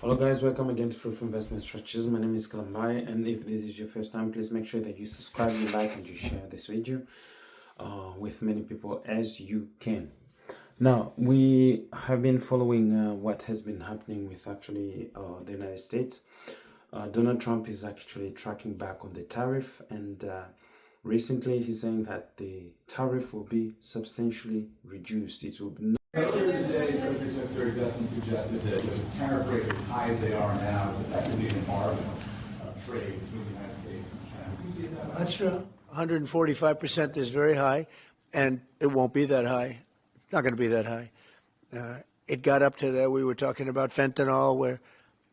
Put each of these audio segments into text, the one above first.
Hello guys, welcome again to Fruitful Investment Strategies. My name is Kalambai, and if this is your first time, please make sure that you subscribe, you like, and you share this video with many people as you can. Now, we have been following what has been happening with actually the United States. Donald Trump is actually tracking back on the tariff, and recently he's saying that the tariff will be substantially reduced. It will be Earlier today, Treasury Secretary Dustin suggested that with tariff rates as high as they are now, it's effectively an embargo of trade between the United States and China. Do you see it that way? That's true. 145% is very high, and it won't be that high. It's not going to be that high. It got up to that. We were talking about fentanyl, where,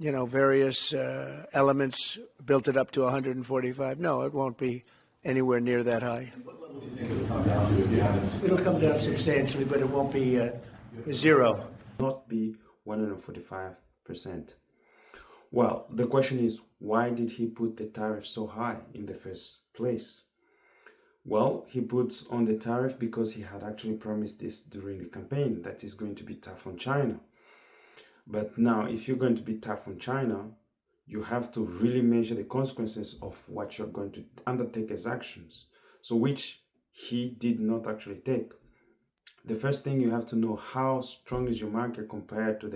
various elements built it up to 145. No, it won't be anywhere near that high. What level do you think it'll come down to if you haven't? It'll come down substantially, but it won't be zero. not be 145%. Well, the question is, why did he put the tariff so high in the first place? Well, he put on the tariff because he had actually promised this during the campaign, that is going to be tough on China. But now, if you're going to be tough on China, you have to really measure the consequences of what you're going to undertake as actions. So which he did not actually take. The first thing, you have to know how strong is your market compared to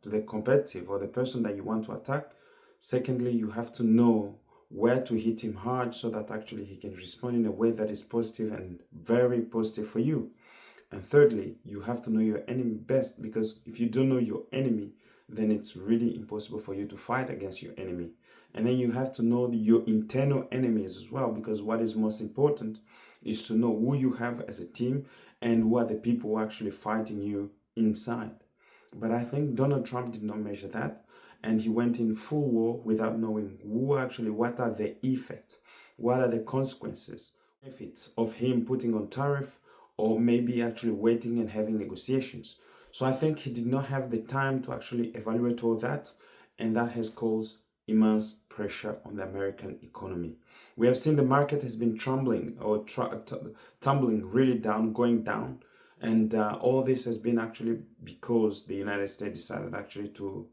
the competitive or the person that you want to attack. Secondly, you have to know where to hit him hard so that actually he can respond in a way that is positive and very positive for you. And thirdly, you have to know your enemy best, because if you don't know your enemy, then it's really impossible for you to fight against your enemy. And then you have to know your internal enemies as well, because what is most important is to know who you have as a team and who are the people actually fighting you inside. But I think Donald Trump did not measure that, and he went in full war without knowing what are the effects, what are the consequences, benefits of him putting on tariff, or maybe actually waiting and having negotiations. So I think he did not have the time to actually evaluate all that, and that has caused immense pressure on the American economy. We have seen the market has been tumbling really down, going down, and all this has been actually because the United States decided actually to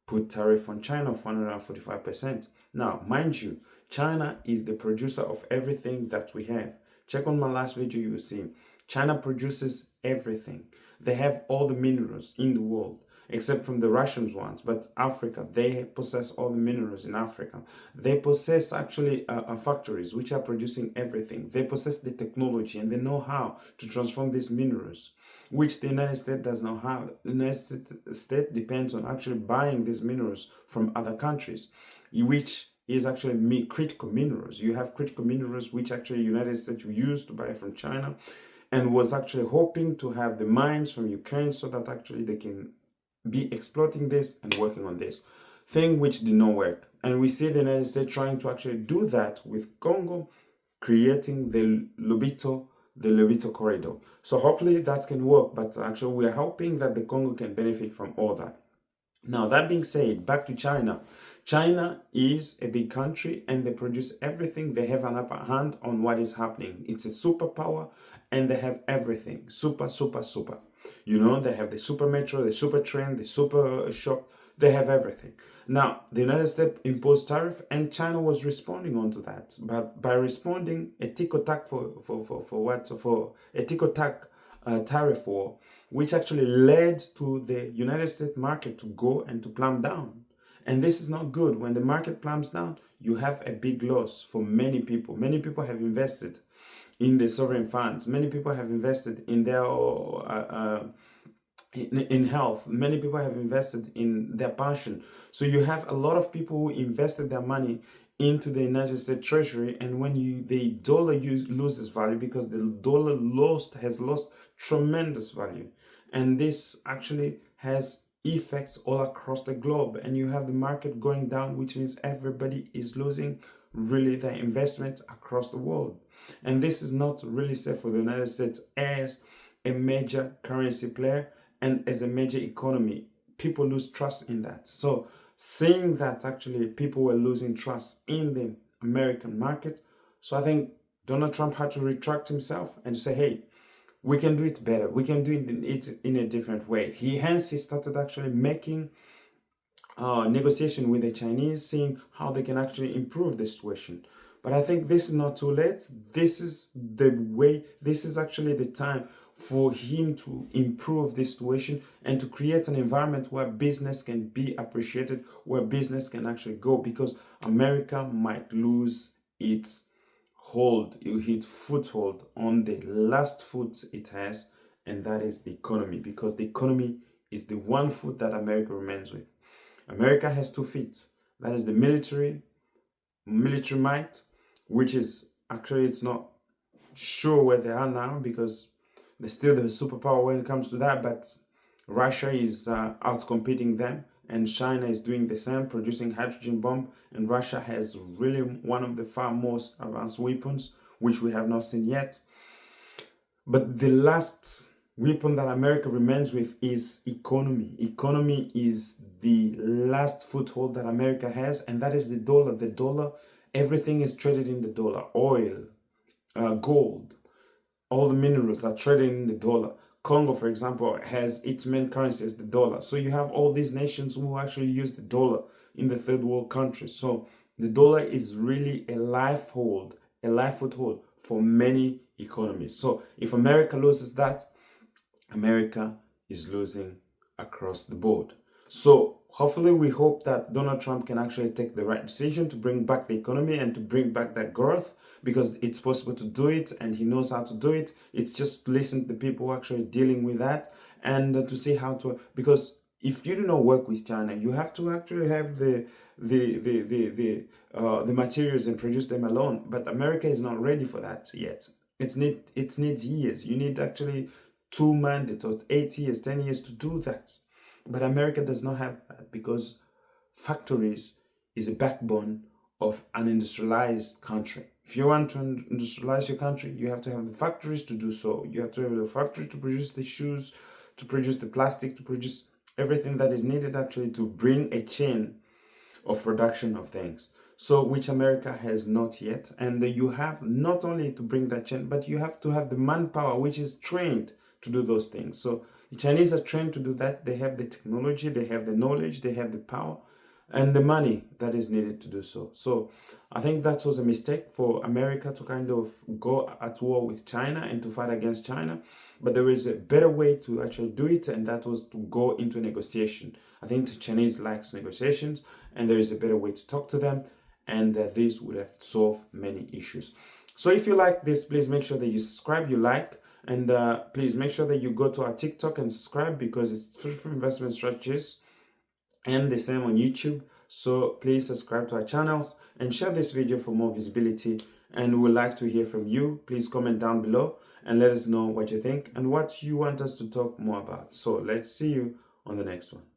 put tariff on China of 145%. Now, mind you, China is the producer of everything that we have. Check on my last video, you will see China produces everything. They have all the minerals in the world, except from the Russian ones. But Africa, they possess all the minerals in Africa. They possess actually factories which are producing everything. They possess the technology and the know-how to transform these minerals, which the United States does not have. The United States depends on actually buying these minerals from other countries, which is actually critical minerals. You have critical minerals which actually the United States used to buy from China, and was actually hoping to have the mines from Ukraine so that actually they can be exploiting this and working on this thing, which did not work. And we see the United States trying to actually do that with Congo, creating the Lobito corridor. So hopefully that can work, but actually we are hoping that the Congo can benefit from all that. Now, that being said, back to China. China is a big country and they produce everything. They have an upper hand on what is happening. It's a superpower and they have everything. Super. They have the super metro, the super train, the super shop. They have everything. Now, the United States imposed tariff and China was responding onto that. But by responding, a tick-o-tack for a tick-o-tack tariff war, which actually led to the United States market to go and to plumb down. And this is not good. When the market plumbs down, you have a big loss for many people. Many people have invested in the sovereign funds. Many people have invested in their in health. Many people have invested in their pension. So you have a lot of people who invested their money into the United States Treasury, and when the dollar loses value, because the dollar has lost tremendous value, and this actually has effects all across the globe, and you have the market going down, which means everybody is losing really their investment across the world. And this is not really safe for the United States as a major currency player and as a major economy. People lose trust in that. So seeing that actually people were losing trust in the American market, so I think Donald Trump had to retract himself and say, hey, we can do it better. We can do it in a different way. He started actually making negotiation with the Chinese, seeing how they can actually improve the situation. But I think this is not too late. This is the way, this is actually the time for him to improve this situation and to create an environment where business can be appreciated, where business can actually go, because America might lose its foothold on the last foot it has, and that is the economy, because the economy is the one foot that America remains with. America has 2 feet. That is the military might, which is actually, it's not sure where they are now because they're still the superpower when it comes to that, but Russia is outcompeting them, and China is doing the same, producing hydrogen bomb, and Russia has really one of the far most advanced weapons, which we have not seen yet. But the last weapon that America remains with is economy. Economy is the last foothold that America has, and that is the dollar. The dollar, everything is traded in the dollar. Oil, gold, all the minerals are traded in the dollar. Congo, for example, has its main currency as the dollar. So you have all these nations who actually use the dollar in the third world countries. So the dollar is really a life foothold for many economies. So if America loses that, America is losing across the board. So hopefully we hope that Donald Trump can actually take the right decision to bring back the economy and to bring back that growth, because it's possible to do it and he knows how to do it. It's just listen to the people who are actually dealing with that and to see how to, because if you do not work with China, you have to actually have the materials and produce them alone. But America is not ready for that yet. It needs years. You need actually 2 mandates or 8 years, 10 years to do that. But America does not have that, because factories is a backbone of an industrialized country. If you want to industrialize your country, you have to have the factories to do so. You have to have the factory to produce the shoes, to produce the plastic, to produce everything that is needed actually to bring a chain of production of things. So which America has not yet. And you have not only to bring that chain, but you have to have the manpower which is trained to do those things. So the Chinese are trained to do that. They have the technology, they have the knowledge, they have the power and the money that is needed to do so. So I think that was a mistake for America to kind of go at war with China and to fight against China. But there is a better way to actually do it, and that was to go into negotiation. I think the Chinese likes negotiations, and there is a better way to talk to them, and this would have solved many issues. So if you like this, please make sure that you subscribe, you like, and please make sure that you go to our TikTok and subscribe, because it's free for investment strategies, and the same on YouTube. So please subscribe to our channels and share this video for more visibility, and we would like to hear from you. Please comment down below and let us know what you think and what you want us to talk more about. So let's see you on the next one.